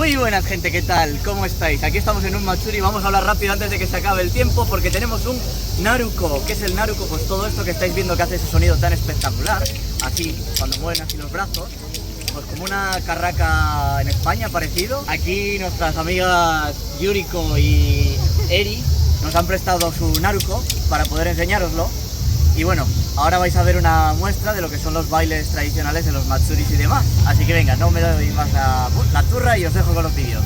Muy buenas gente, ¿qué tal? ¿Cómo estáis? Aquí estamos en un Matsuri, vamos a hablar rápido antes de que se acabe el tiempo porque tenemos un Naruko. ¿Qué es el Naruko? Pues todo esto que estáis viendo que hace ese sonido tan espectacular, así, cuando mueven así los brazos, pues como una carraca en España parecido. Aquí nuestras amigas Yuriko y Eri nos han prestado su Naruko para poder enseñároslo. Y bueno, ahora vais a ver una muestra de lo que son los bailes tradicionales de los Matsuris y demás. Así que venga, no me doy más la turra y os dejo con los vídeos.